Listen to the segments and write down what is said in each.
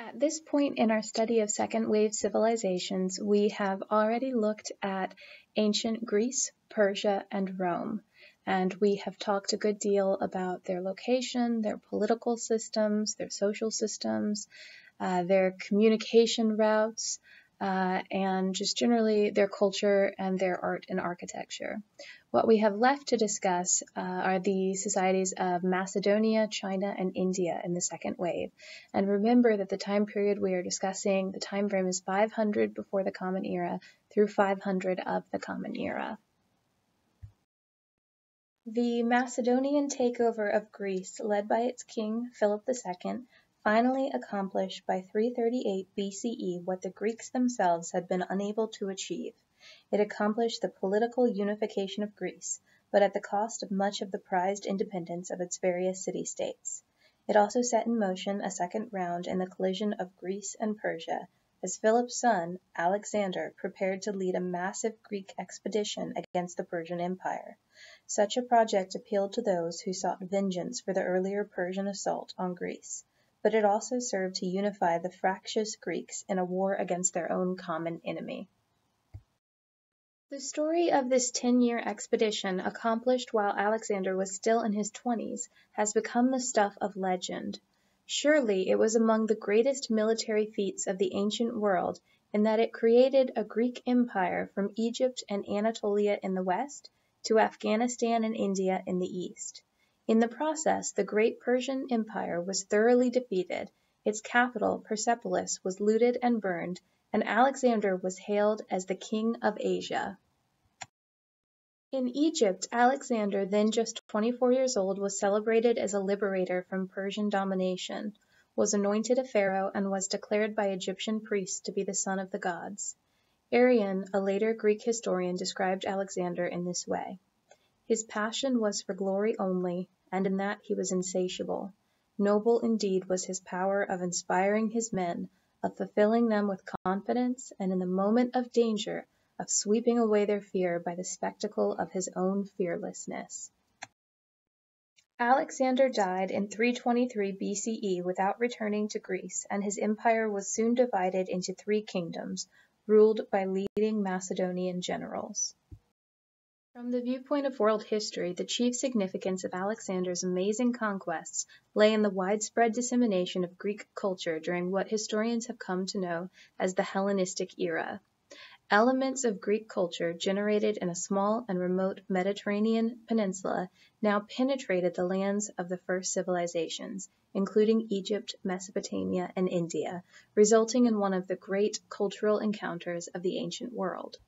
At this point in our study of second wave civilizations, we have already looked at ancient Greece, Persia, and Rome, and we have talked a good deal about their location, their political systems, their social systems, their communication routes, and just generally their culture and their art and architecture. What we have left to discuss are the societies of Macedonia, China, and India in the second wave. And remember that the time period we are discussing, the time frame is 500 before the Common Era through 500 of the Common Era. The Macedonian takeover of Greece, led by its king Philip II, finally accomplished by 338 BCE what the Greeks themselves had been unable to achieve. It accomplished the political unification of Greece, but at the cost of much of the prized independence of its various city-states. It also set in motion a second round in the collision of Greece and Persia, as Philip's son, Alexander, prepared to lead a massive Greek expedition against the Persian Empire. Such a project appealed to those who sought vengeance for the earlier Persian assault on Greece, but it also served to unify the fractious Greeks in a war against their own common enemy. The story of this 10-year expedition, accomplished while Alexander was still in his 20s, has become the stuff of legend. Surely it was among the greatest military feats of the ancient world in that it created a Greek empire from Egypt and Anatolia in the west to Afghanistan and India in the east. In the process, the great Persian Empire was thoroughly defeated, its capital, Persepolis, was looted and burned, and Alexander was hailed as the King of Asia. In Egypt, Alexander, then just 24 years old, was celebrated as a liberator from Persian domination, was anointed a pharaoh, and was declared by Egyptian priests to be the son of the gods. Arrian, a later Greek historian, described Alexander in this way. His passion was for glory only, and in that he was insatiable. Noble indeed was his power of inspiring his men, of fulfilling them with confidence, and in the moment of danger, of sweeping away their fear by the spectacle of his own fearlessness. Alexander died in 323 BCE without returning to Greece, and his empire was soon divided into 3 kingdoms, ruled by leading Macedonian generals. From the viewpoint of world history, the chief significance of Alexander's amazing conquests lay in the widespread dissemination of Greek culture during what historians have come to know as the Hellenistic era. Elements of Greek culture generated in a small and remote Mediterranean peninsula now penetrated the lands of the first civilizations, including Egypt, Mesopotamia, and India, resulting in one of the great cultural encounters of the ancient world.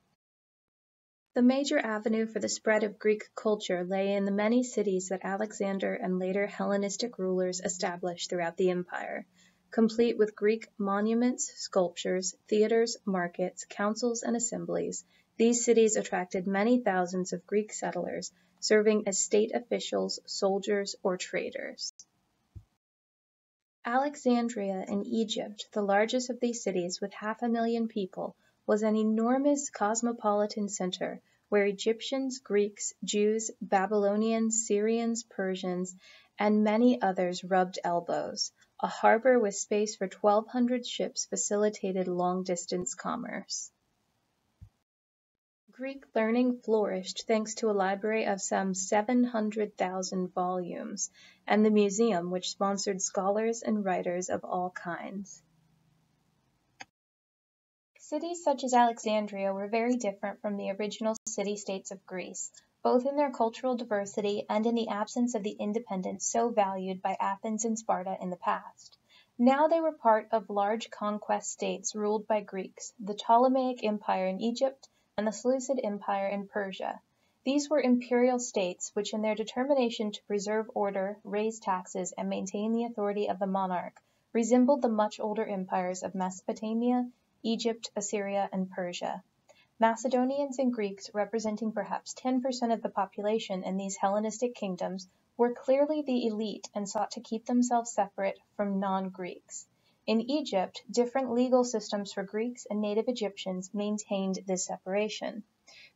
The major avenue for the spread of Greek culture lay in the many cities that Alexander and later Hellenistic rulers established throughout the empire. Complete with Greek monuments, sculptures, theaters, markets, councils, and assemblies, these cities attracted many thousands of Greek settlers, serving as state officials, soldiers, or traders. Alexandria in Egypt, the largest of these cities with 500,000 people, was an enormous cosmopolitan center where Egyptians, Greeks, Jews, Babylonians, Syrians, Persians, and many others rubbed elbows. A harbor with space for 1,200 ships facilitated long-distance commerce. Greek learning flourished thanks to a library of some 700,000 volumes, and the museum, which sponsored scholars and writers of all kinds. Cities such as Alexandria were very different from the original city-states of Greece, both in their cultural diversity and in the absence of the independence so valued by Athens and Sparta in the past. Now they were part of large conquest states ruled by Greeks, the Ptolemaic Empire in Egypt and the Seleucid Empire in Persia. These were imperial states which, in their determination to preserve order, raise taxes, and maintain the authority of the monarch, resembled the much older empires of Mesopotamia, Egypt, Assyria, and Persia. Macedonians and Greeks, representing perhaps 10% of the population in these Hellenistic kingdoms, were clearly the elite and sought to keep themselves separate from non-Greeks. In Egypt, different legal systems for Greeks and native Egyptians maintained this separation.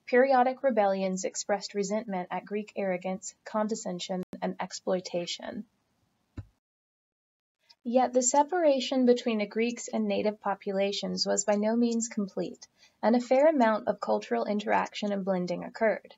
Periodic rebellions expressed resentment at Greek arrogance, condescension, and exploitation. Yet the separation between the Greeks and native populations was by no means complete, and a fair amount of cultural interaction and blending occurred.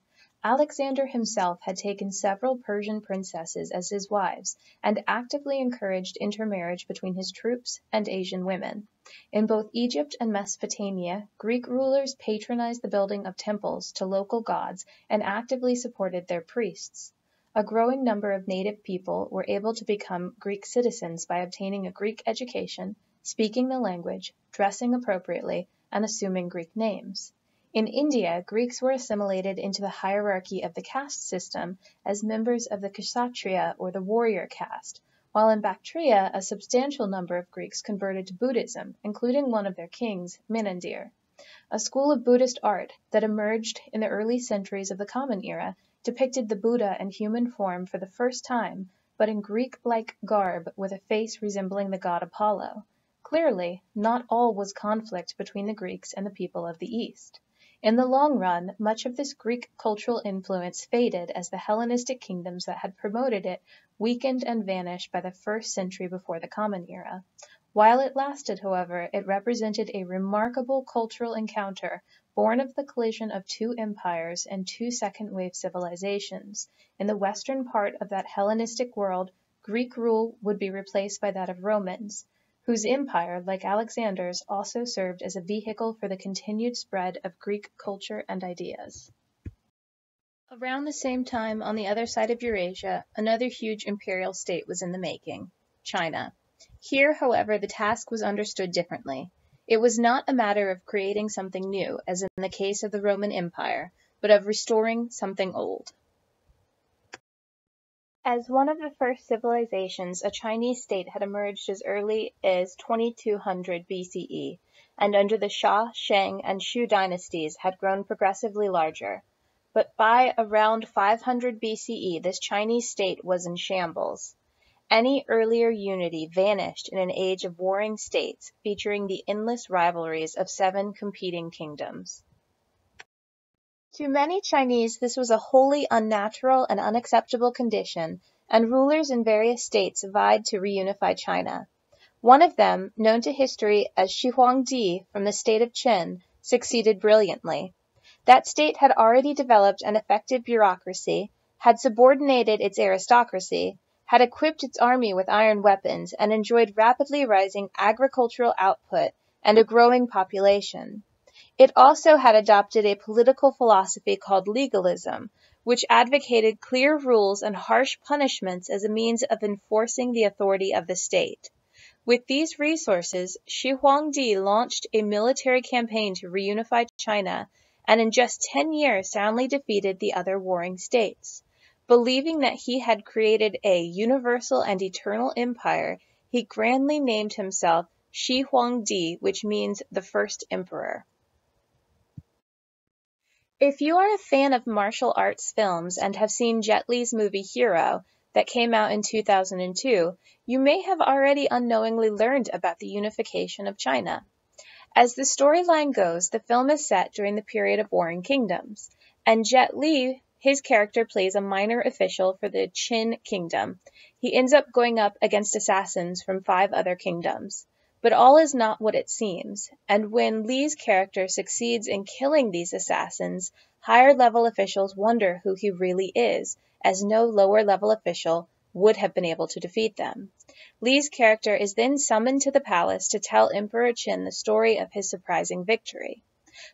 Alexander himself had taken several Persian princesses as his wives, and actively encouraged intermarriage between his troops and Asian women. In both Egypt and Mesopotamia, Greek rulers patronized the building of temples to local gods and actively supported their priests. A growing number of native people were able to become Greek citizens by obtaining a Greek education, speaking the language, dressing appropriately, and assuming Greek names. In India, Greeks were assimilated into the hierarchy of the caste system as members of the Kshatriya or the warrior caste, while in Bactria a substantial number of Greeks converted to Buddhism, including one of their kings, Menander. A school of Buddhist art that emerged in the early centuries of the Common Era depicted the Buddha in human form for the first time, but in Greek-like garb with a face resembling the god Apollo. Clearly, not all was conflict between the Greeks and the people of the East. In the long run, much of this Greek cultural influence faded as the Hellenistic kingdoms that had promoted it weakened and vanished by the first century before the Common Era. While it lasted, however, it represented a remarkable cultural encounter born of the collision of two empires and two second-wave civilizations. In the western part of that Hellenistic world, Greek rule would be replaced by that of Romans, whose empire, like Alexander's, also served as a vehicle for the continued spread of Greek culture and ideas. Around the same time, on the other side of Eurasia, another huge imperial state was in the making, China. Here, however, the task was understood differently. It was not a matter of creating something new, as in the case of the Roman Empire, but of restoring something old. As one of the first civilizations, a Chinese state had emerged as early as 2200 BCE, and under the Xia, Shang, and Shu dynasties had grown progressively larger. But by around 500 BCE, this Chinese state was in shambles. Any earlier unity vanished in an age of warring states, featuring the endless rivalries of 7 competing kingdoms. To many Chinese, this was a wholly unnatural and unacceptable condition, and rulers in various states vied to reunify China. One of them, known to history as Shihuangdi from the state of Qin, succeeded brilliantly. That state had already developed an effective bureaucracy, had subordinated its aristocracy, had equipped its army with iron weapons, and enjoyed rapidly rising agricultural output and a growing population. It also had adopted a political philosophy called legalism, which advocated clear rules and harsh punishments as a means of enforcing the authority of the state. With these resources, Shi Huangdi launched a military campaign to reunify China, and in just 10 years soundly defeated the other warring states. Believing that he had created a universal and eternal empire, he grandly named himself Shi Huangdi, which means the first emperor. If you are a fan of martial arts films and have seen Jet Li's movie Hero that came out in 2002, you may have already unknowingly learned about the unification of China. As the storyline goes, the film is set during the period of warring kingdoms, and Jet Li, his character, plays a minor official for the Qin kingdom. He ends up going up against assassins from 5 other kingdoms. But all is not what it seems, and when Li's character succeeds in killing these assassins, higher-level officials wonder who he really is, as no lower-level official would have been able to defeat them. Li's character is then summoned to the palace to tell Emperor Qin the story of his surprising victory.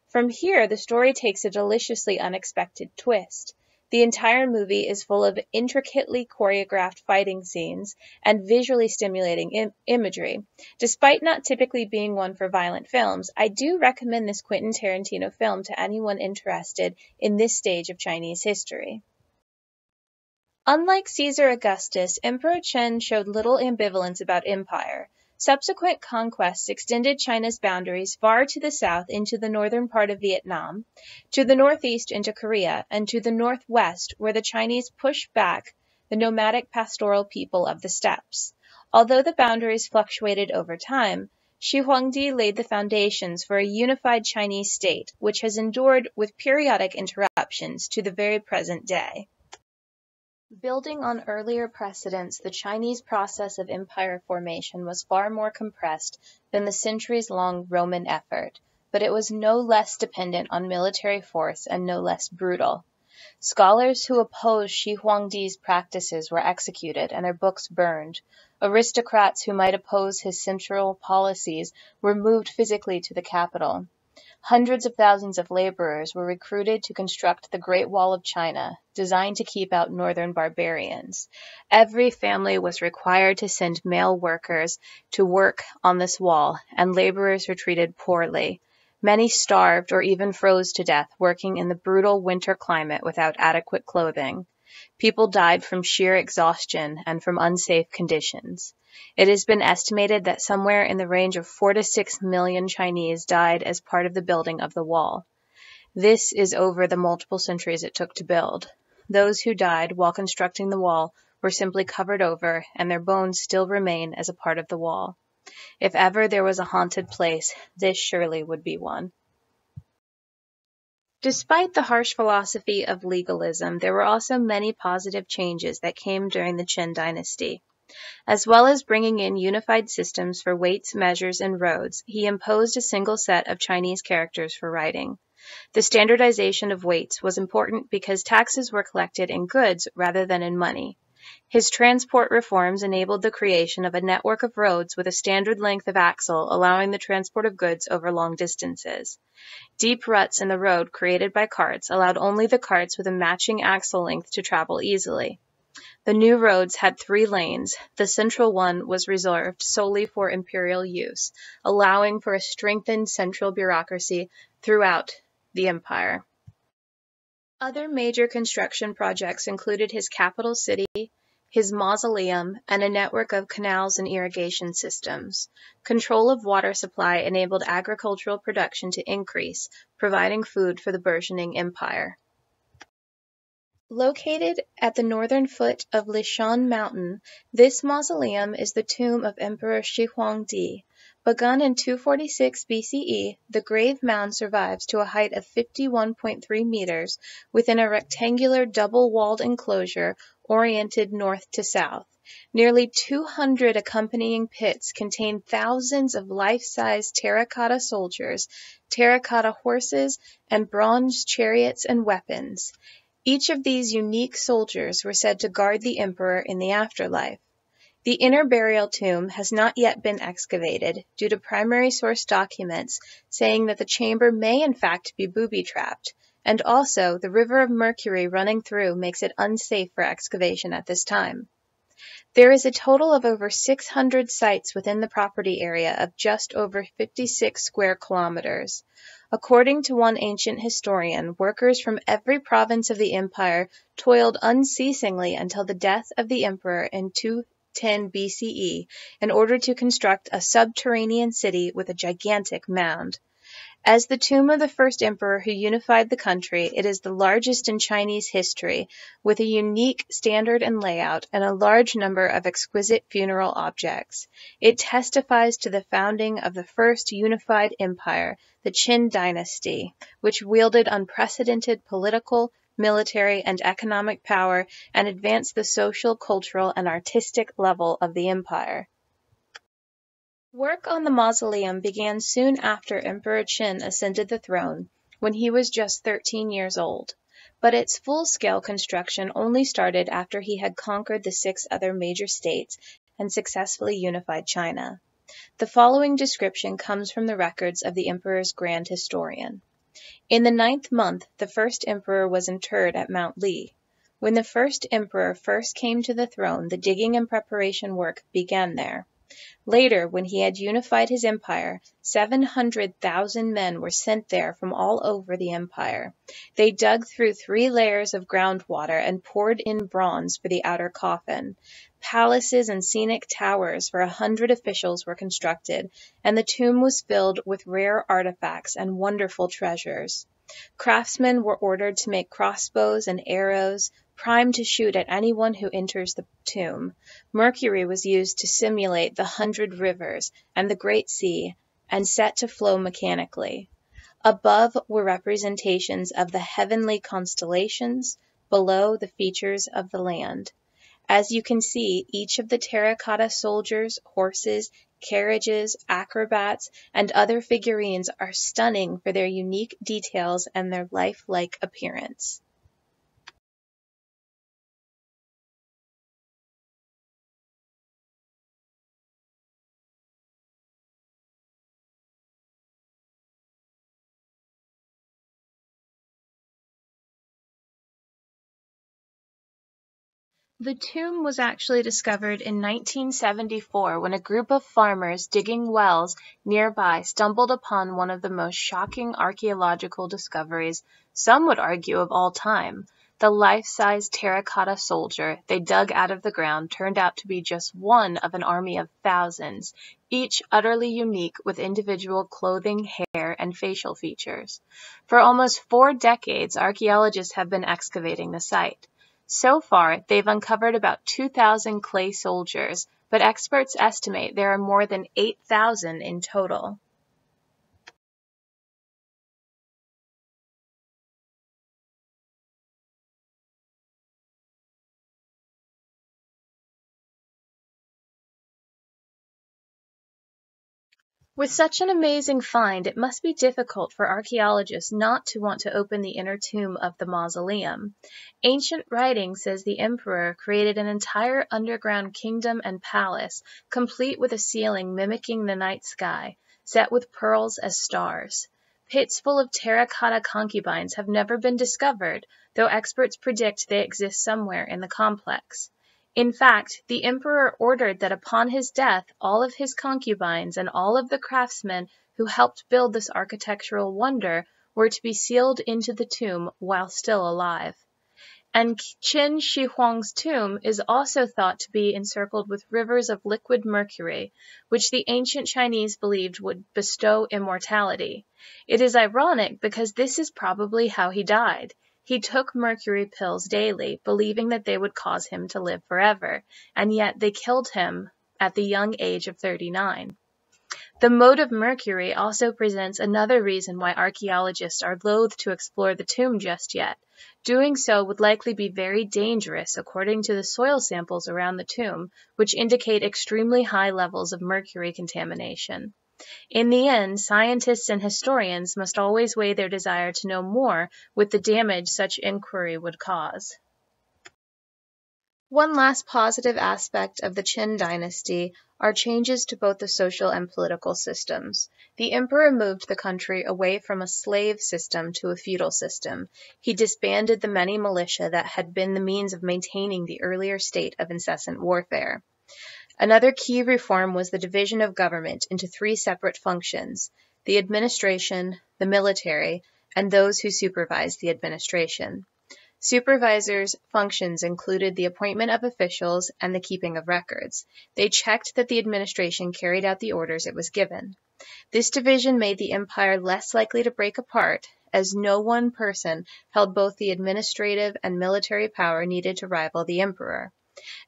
From here, the story takes a deliciously unexpected twist. The entire movie is full of intricately choreographed fighting scenes and visually stimulating imagery. Despite not typically being one for violent films, I do recommend this Quentin Tarantino film to anyone interested in this stage of Chinese history. Unlike Caesar Augustus, Emperor Qin showed little ambivalence about empire. Subsequent conquests extended China's boundaries far to the south into the northern part of Vietnam, to the northeast into Korea, and to the northwest, where the Chinese pushed back the nomadic pastoral people of the steppes. Although the boundaries fluctuated over time, Shi Huangdi laid the foundations for a unified Chinese state, which has endured with periodic interruptions to the very present day. Building on earlier precedents, the Chinese process of empire formation was far more compressed than the centuries-long Roman effort, but it was no less dependent on military force and no less brutal. Scholars who opposed Shihuangdi's practices were executed and their books burned. Aristocrats who might oppose his central policies were moved physically to the capital. Hundreds of thousands of laborers were recruited to construct the Great Wall of China, designed to keep out northern barbarians. Every family was required to send male workers to work on this wall, and laborers were treated poorly. Many starved or even froze to death working in the brutal winter climate without adequate clothing. People died from sheer exhaustion and from unsafe conditions. It has been estimated that somewhere in the range of 4 to 6 million Chinese died as part of the building of the wall. This is over the multiple centuries it took to build. Those who died while constructing the wall were simply covered over, and their bones still remain as a part of the wall. If ever there was a haunted place, this surely would be one. Despite the harsh philosophy of legalism, there were also many positive changes that came during the Qin dynasty. As well as bringing in unified systems for weights, measures, and roads, he imposed a single set of Chinese characters for writing. The standardization of weights was important because taxes were collected in goods rather than in money. His transport reforms enabled the creation of a network of roads with a standard length of axle, allowing the transport of goods over long distances. Deep ruts in the road created by carts allowed only the carts with a matching axle length to travel easily. The new roads had 3 lanes. The central one was reserved solely for imperial use, allowing for a strengthened central bureaucracy throughout the empire. Other major construction projects included his capital city, his mausoleum, and a network of canals and irrigation systems. Control of water supply enabled agricultural production to increase, providing food for the burgeoning empire. Located at the northern foot of Lishan Mountain, this mausoleum is the tomb of Emperor Shihuangdi. Begun in 246 BCE, the grave mound survives to a height of 51.3 meters within a rectangular double-walled enclosure oriented north to south. Nearly 200 accompanying pits contain thousands of life-size terracotta soldiers, terracotta horses, and bronze chariots and weapons. Each of these unique soldiers were said to guard the emperor in the afterlife. The inner burial tomb has not yet been excavated due to primary source documents saying that the chamber may in fact be booby-trapped, and also the river of mercury running through makes it unsafe for excavation at this time. There is a total of over 600 sites within the property area of just over 56 square kilometers. According to one ancient historian, workers from every province of the empire toiled unceasingly until the death of the emperor in 210 BCE in order to construct a subterranean city with a gigantic mound. As the tomb of the first emperor who unified the country, it is the largest in Chinese history, with a unique standard and layout and a large number of exquisite funeral objects. It testifies to the founding of the first unified empire, the Qin dynasty, which wielded unprecedented political, military, and economic power and advanced the social, cultural, and artistic level of the empire. Work on the mausoleum began soon after Emperor Qin ascended the throne, when he was just 13 years old, but its full-scale construction only started after he had conquered the 6 other major states and successfully unified China. The following description comes from the records of the emperor's grand historian. In the 9th month, the first emperor was interred at Mount Li. When the first emperor first came to the throne, the digging and preparation work began there. Later, when he had unified his empire, 700,000 men were sent there from all over the empire. They dug through 3 layers of groundwater and poured in bronze for the outer coffin. Palaces and scenic towers for 100 officials were constructed, and the tomb was filled with rare artifacts and wonderful treasures. Craftsmen were ordered to make crossbows and arrows, primed to shoot at anyone who enters the tomb. Mercury was used to simulate the 100 rivers and the Great Sea, and set to flow mechanically. Above were representations of the heavenly constellations, below the features of the land. As you can see, each of the terracotta soldiers, horses, carriages, acrobats, and other figurines are stunning for their unique details and their lifelike appearance. The tomb was actually discovered in 1974 when a group of farmers digging wells nearby stumbled upon one of the most shocking archaeological discoveries, some would argue of all time. The life-size terracotta soldier they dug out of the ground turned out to be just one of an army of thousands, each utterly unique with individual clothing, hair, and facial features. For almost 4 decades, archaeologists have been excavating the site. So far, they've uncovered about 2,000 clay soldiers, but experts estimate there are more than 8,000 in total. With such an amazing find, it must be difficult for archaeologists not to want to open the inner tomb of the mausoleum. Ancient writing says the emperor created an entire underground kingdom and palace, complete with a ceiling mimicking the night sky, set with pearls as stars. Pits full of terracotta concubines have never been discovered, though experts predict they exist somewhere in the complex. In fact, the emperor ordered that upon his death all of his concubines and all of the craftsmen who helped build this architectural wonder were to be sealed into the tomb while still alive. And Qin Shihuangdi's tomb is also thought to be encircled with rivers of liquid mercury, which the ancient Chinese believed would bestow immortality. It is ironic because this is probably how he died. He took mercury pills daily, believing that they would cause him to live forever, and yet they killed him at the young age of 39. The mode of mercury also presents another reason why archaeologists are loath to explore the tomb just yet. Doing so would likely be very dangerous according to the soil samples around the tomb, which indicate extremely high levels of mercury contamination. In the end, scientists and historians must always weigh their desire to know more with the damage such inquiry would cause. One last positive aspect of the Qin dynasty are changes to both the social and political systems. The emperor moved the country away from a slave system to a feudal system. He disbanded the many militia that had been the means of maintaining the earlier state of incessant warfare. Another key reform was the division of government into 3 separate functions: the administration, the military, and those who supervised the administration. Supervisors' functions included the appointment of officials and the keeping of records. They checked that the administration carried out the orders it was given. This division made the empire less likely to break apart, as no one person held both the administrative and military power needed to rival the emperor.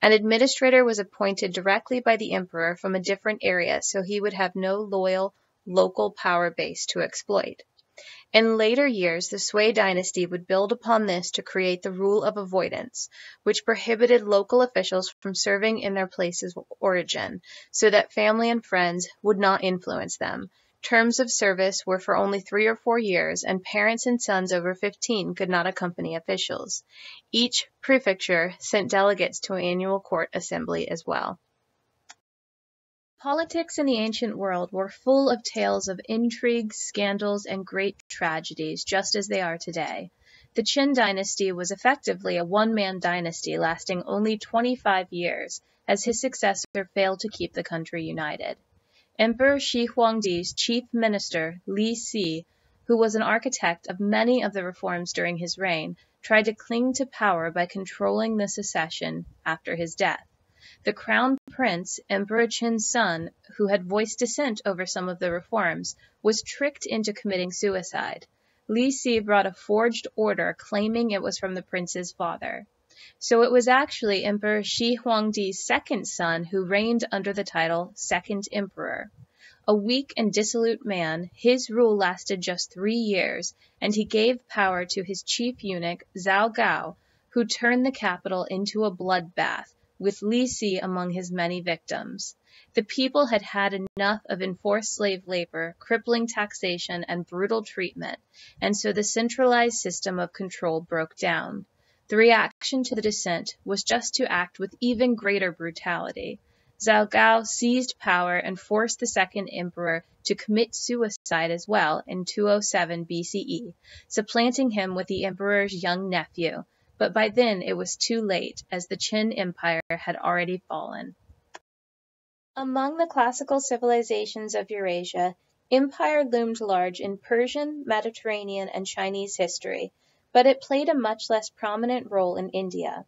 An administrator was appointed directly by the emperor from a different area, so he would have no loyal local power base to exploit. In later years, the Sui dynasty would build upon this to create the rule of avoidance, which prohibited local officials from serving in their places of origin, so that family and friends would not influence them. Terms of service were for only 3 or 4 years, and parents and sons over 15 could not accompany officials. Each prefecture sent delegates to an annual court assembly as well. Politics in the ancient world were full of tales of intrigues, scandals, and great tragedies, just as they are today. The Qin dynasty was effectively a one-man dynasty lasting only 25 years, as his successor failed to keep the country united. Emperor Shihuangdi's chief minister, Li Si, who was an architect of many of the reforms during his reign, tried to cling to power by controlling the succession after his death. The crown prince, Emperor Qin's son, who had voiced dissent over some of the reforms, was tricked into committing suicide. Li Si brought a forged order claiming it was from the prince's father. So it was actually Emperor Shihuangdi's second son who reigned under the title Second Emperor. A weak and dissolute man, his rule lasted just 3 years, and he gave power to his chief eunuch, Zhao Gao, who turned the capital into a bloodbath, with Li Si among his many victims. The people had had enough of enforced slave labor, crippling taxation, and brutal treatment, and so the centralized system of control broke down. The reaction to the dissent was just to act with even greater brutality. Zhao Gao seized power and forced the second emperor to commit suicide as well in 207 BCE, supplanting him with the emperor's young nephew, but by then it was too late, as the Qin Empire had already fallen. Among the classical civilizations of Eurasia, empire loomed large in Persian, Mediterranean, and Chinese history, but it played a much less prominent role in India.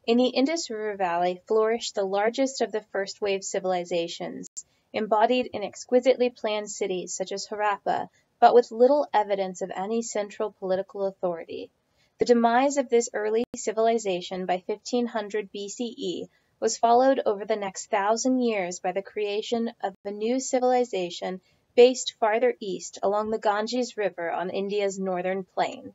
In the Indus River Valley flourished the largest of the first-wave civilizations, embodied in exquisitely planned cities such as Harappa, but with little evidence of any central political authority. The demise of this early civilization by 1500 BCE was followed over the next 1,000 years by the creation of a new civilization based farther east along the Ganges River on India's northern plain.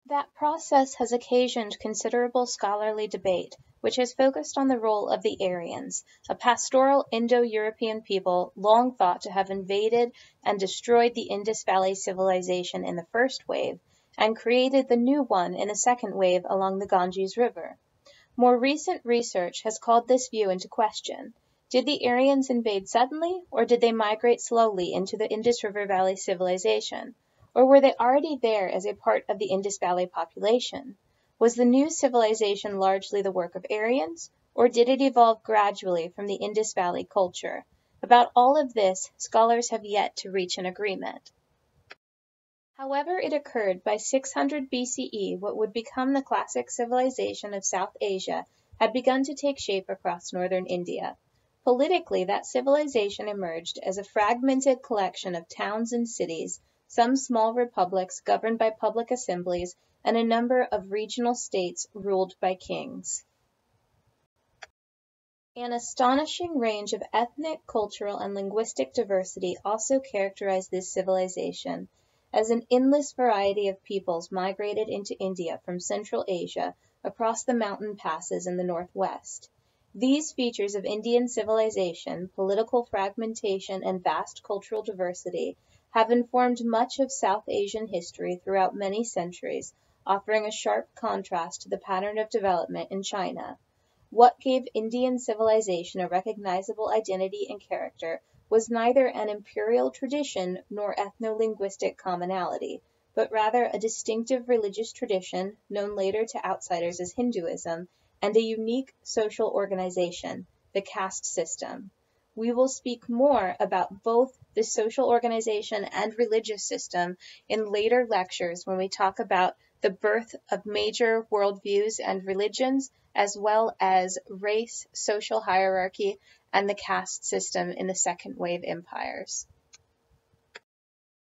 That process has occasioned considerable scholarly debate, which has focused on the role of the Aryans, a pastoral Indo-European people long thought to have invaded and destroyed the Indus Valley civilization in the first wave, and created the new one in the second wave along the Ganges River. More recent research has called this view into question. Did the Aryans invade suddenly, or did they migrate slowly into the Indus River Valley civilization? Or were they already there as a part of the Indus Valley population? Was the new civilization largely the work of Aryans, or did it evolve gradually from the Indus Valley culture? About all of this, scholars have yet to reach an agreement. However it occurred, by 600 BCE, what would become the classic civilization of South Asia had begun to take shape across northern India. Politically, that civilization emerged as a fragmented collection of towns and cities, some small republics governed by public assemblies, and a number of regional states ruled by kings. An astonishing range of ethnic, cultural, and linguistic diversity also characterized this civilization, as an endless variety of peoples migrated into India from Central Asia across the mountain passes in the northwest. These features of Indian civilization, political fragmentation, and vast cultural diversity have informed much of South Asian history throughout many centuries, offering a sharp contrast to the pattern of development in China. What gave Indian civilization a recognizable identity and character was neither an imperial tradition nor ethno-linguistic commonality, but rather a distinctive religious tradition, known later to outsiders as Hinduism, and a unique social organization, the caste system. We will speak more about both the social organization and religious system in later lectures when we talk about the birth of major worldviews and religions, as well as race, social hierarchy, and the caste system in the second wave empires.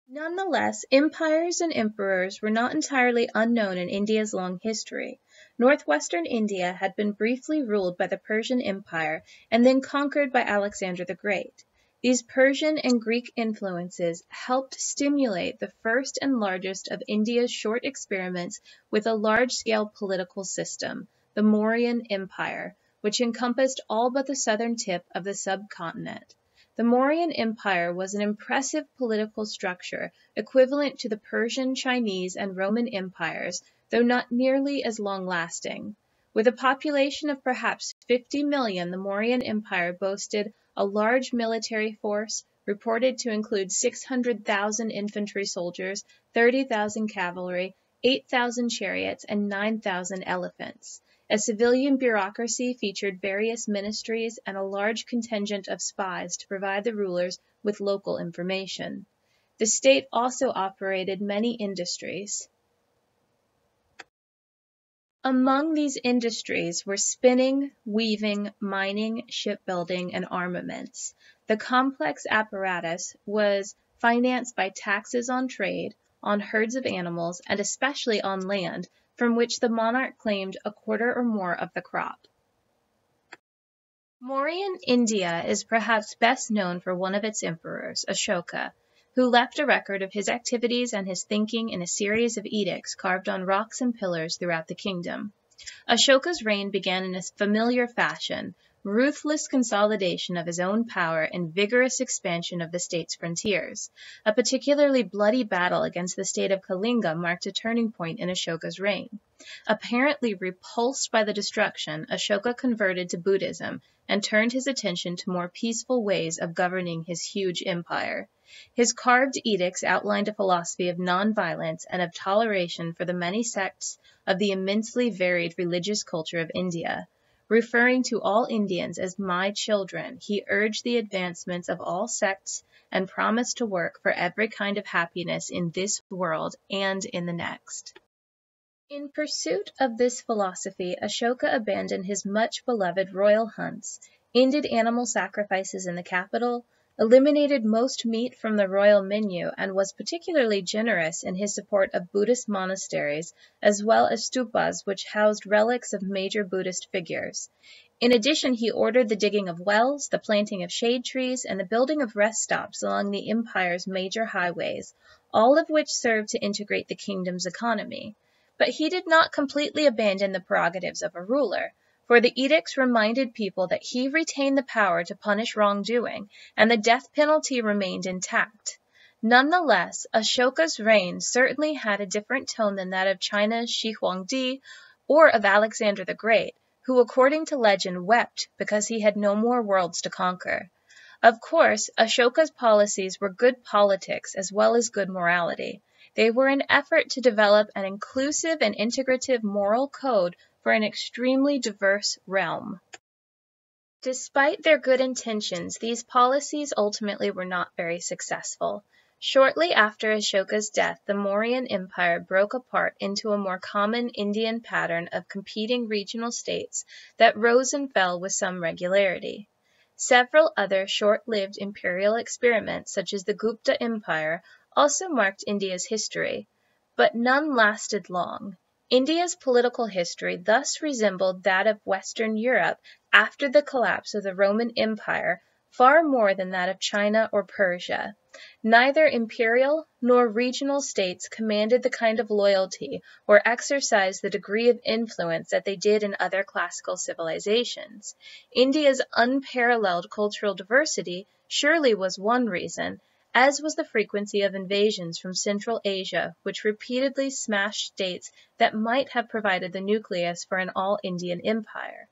Nonetheless, empires and emperors were not entirely unknown in India's long history. Northwestern India had been briefly ruled by the Persian Empire and then conquered by Alexander the Great. These Persian and Greek influences helped stimulate the first and largest of India's short experiments with a large-scale political system, the Mauryan Empire, which encompassed all but the southern tip of the subcontinent. The Mauryan Empire was an impressive political structure equivalent to the Persian, Chinese, and Roman empires, though not nearly as long-lasting. With a population of perhaps 50 million, the Mauryan Empire boasted a large military force, reported to include 600,000 infantry soldiers, 30,000 cavalry, 8,000 chariots, and 9,000 elephants. A civilian bureaucracy featured various ministries and a large contingent of spies to provide the rulers with local information. The state also operated many industries. Among these industries were spinning, weaving, mining, shipbuilding, and armaments. The complex apparatus was financed by taxes on trade, on herds of animals, and especially on land, from which the monarch claimed a quarter or more of the crop. Mauryan India is perhaps best known for one of its emperors, Ashoka, who left a record of his activities and his thinking in a series of edicts carved on rocks and pillars throughout the kingdom. Ashoka's reign began in a familiar fashion, ruthless consolidation of his own power and vigorous expansion of the state's frontiers. A particularly bloody battle against the state of Kalinga marked a turning point in Ashoka's reign. Apparently repulsed by the destruction, Ashoka converted to Buddhism and turned his attention to more peaceful ways of governing his huge empire. His carved edicts outlined a philosophy of nonviolence and of toleration for the many sects of the immensely varied religious culture of India. Referring to all Indians as my children, he urged the advancements of all sects and promised to work for every kind of happiness in this world and in the next. In pursuit of this philosophy, Ashoka abandoned his much-beloved royal hunts, ended animal sacrifices in the capital, eliminated most meat from the royal menu, and was particularly generous in his support of Buddhist monasteries, as well as stupas which housed relics of major Buddhist figures. In addition, he ordered the digging of wells, the planting of shade trees, and the building of rest stops along the empire's major highways, all of which served to integrate the kingdom's economy. But he did not completely abandon the prerogatives of a ruler, for the edicts reminded people that he retained the power to punish wrongdoing, and the death penalty remained intact. Nonetheless, Ashoka's reign certainly had a different tone than that of Qin Shihuangdi or of Alexander the Great, who, according to legend, wept because he had no more worlds to conquer. Of course, Ashoka's policies were good politics as well as good morality. They were an effort to develop an inclusive and integrative moral code for an extremely diverse realm. Despite their good intentions, these policies ultimately were not very successful. Shortly after Ashoka's death, the Mauryan Empire broke apart into a more common Indian pattern of competing regional states that rose and fell with some regularity. Several other short-lived imperial experiments, such as the Gupta Empire, also marked India's history, but none lasted long. India's political history thus resembled that of Western Europe after the collapse of the Roman Empire far more than that of China or Persia. Neither imperial nor regional states commanded the kind of loyalty or exercised the degree of influence that they did in other classical civilizations. India's unparalleled cultural diversity surely was one reason, as was the frequency of invasions from Central Asia, which repeatedly smashed states that might have provided the nucleus for an all-Indian empire.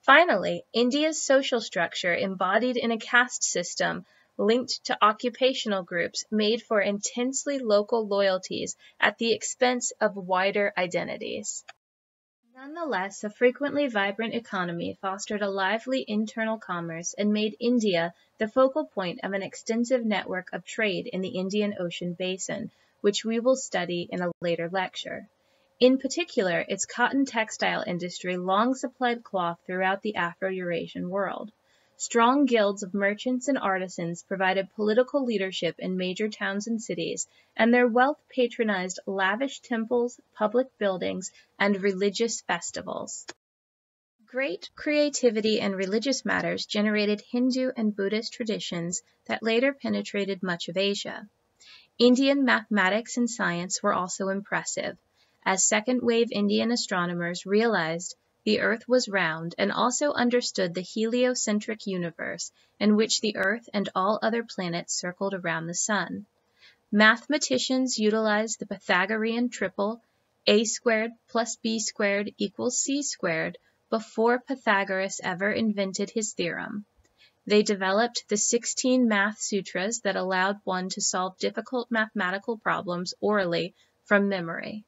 Finally, India's social structure, embodied in a caste system linked to occupational groups, made for intensely local loyalties at the expense of wider identities. Nonetheless, a frequently vibrant economy fostered a lively internal commerce and made India the focal point of an extensive network of trade in the Indian Ocean basin, which we will study in a later lecture. In particular, its cotton textile industry long supplied cloth throughout the Afro-Eurasian world. Strong guilds of merchants and artisans provided political leadership in major towns and cities, and their wealth patronized lavish temples, public buildings, and religious festivals. Great creativity in religious matters generated Hindu and Buddhist traditions that later penetrated much of Asia. Indian mathematics and science were also impressive, as second-wave Indian astronomers realized the Earth was round and also understood the heliocentric universe in which the Earth and all other planets circled around the Sun. Mathematicians utilized the Pythagorean triple a squared plus b squared equals c squared before Pythagoras ever invented his theorem. They developed the 16 math sutras that allowed one to solve difficult mathematical problems orally from memory.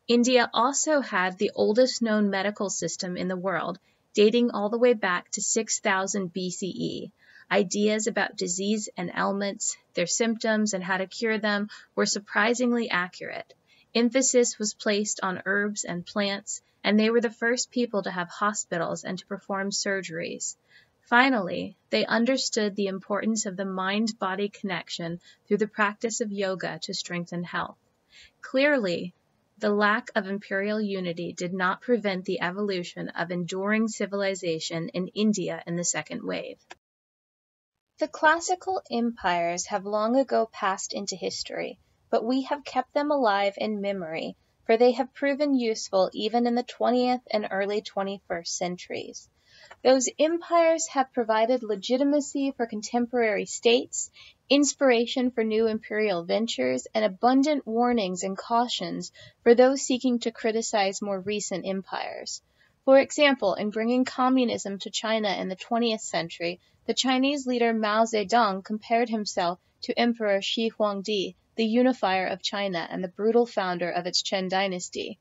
India also had the oldest known medical system in the world, dating all the way back to 6000 BCE. Ideas about disease and ailments, their symptoms, and how to cure them were surprisingly accurate. Emphasis was placed on herbs and plants, and they were the first people to have hospitals and to perform surgeries. Finally, they understood the importance of the mind-body connection through the practice of yoga to strengthen health. Clearly, the lack of imperial unity did not prevent the evolution of enduring civilization in India in the second wave. The classical empires have long ago passed into history, but we have kept them alive in memory, for they have proven useful even in the 20th and early 21st centuries. Those empires have provided legitimacy for contemporary states, inspiration for new imperial ventures, and abundant warnings and cautions for those seeking to criticize more recent empires. For example, in bringing communism to China in the 20th century, the Chinese leader Mao Zedong compared himself to Emperor Shihuangdi, the unifier of China and the brutal founder of its Qin dynasty.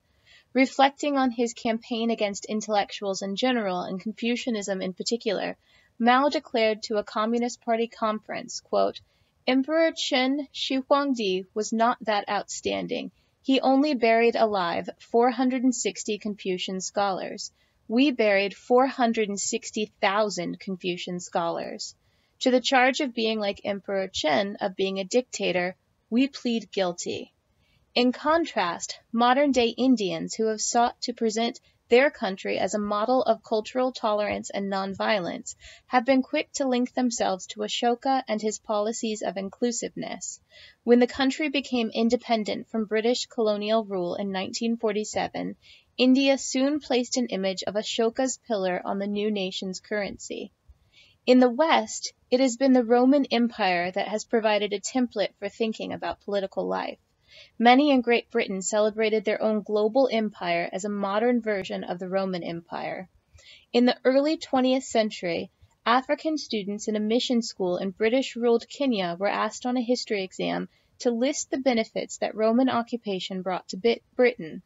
Reflecting on his campaign against intellectuals in general and Confucianism in particular, Mao declared to a Communist Party conference, quote, "Emperor Qin Shihuangdi was not that outstanding. He only buried alive 460 Confucian scholars. We buried 460,000 Confucian scholars. To the charge of being like Emperor Qin, of being a dictator, we plead guilty." In contrast, modern-day Indians who have sought to present their country as a model of cultural tolerance and nonviolence have been quick to link themselves to Ashoka and his policies of inclusiveness. When the country became independent from British colonial rule in 1947, India soon placed an image of Ashoka's pillar on the new nation's currency. In the West, it has been the Roman Empire that has provided a template for thinking about political life. Many in Great Britain celebrated their own global empire as a modern version of the Roman Empire. In the early 20th century, African students in a mission school in British-ruled Kenya were asked on a history exam to list the benefits that Roman occupation brought to Britain.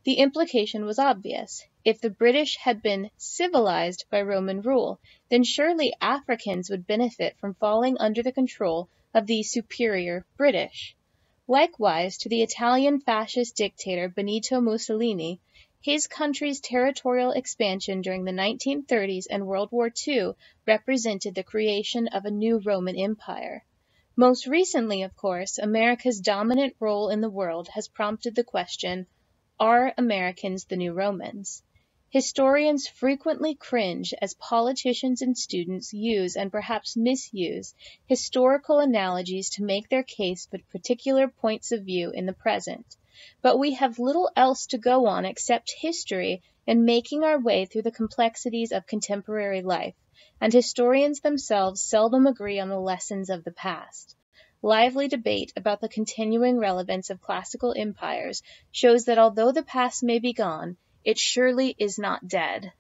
The implication was obvious. If the British had been civilized by Roman rule, then surely Africans would benefit from falling under the control of the superior British. Likewise, to the Italian fascist dictator Benito Mussolini, his country's territorial expansion during the 1930s and World War II represented the creation of a new Roman Empire. Most recently, of course, America's dominant role in the world has prompted the question, are Americans the new Romans? Historians frequently cringe as politicians and students use and perhaps misuse historical analogies to make their case for particular points of view in the present. But we have little else to go on except history in making our way through the complexities of contemporary life, and historians themselves seldom agree on the lessons of the past. Lively debate about the continuing relevance of classical empires shows that although the past may be gone, it surely is not dead.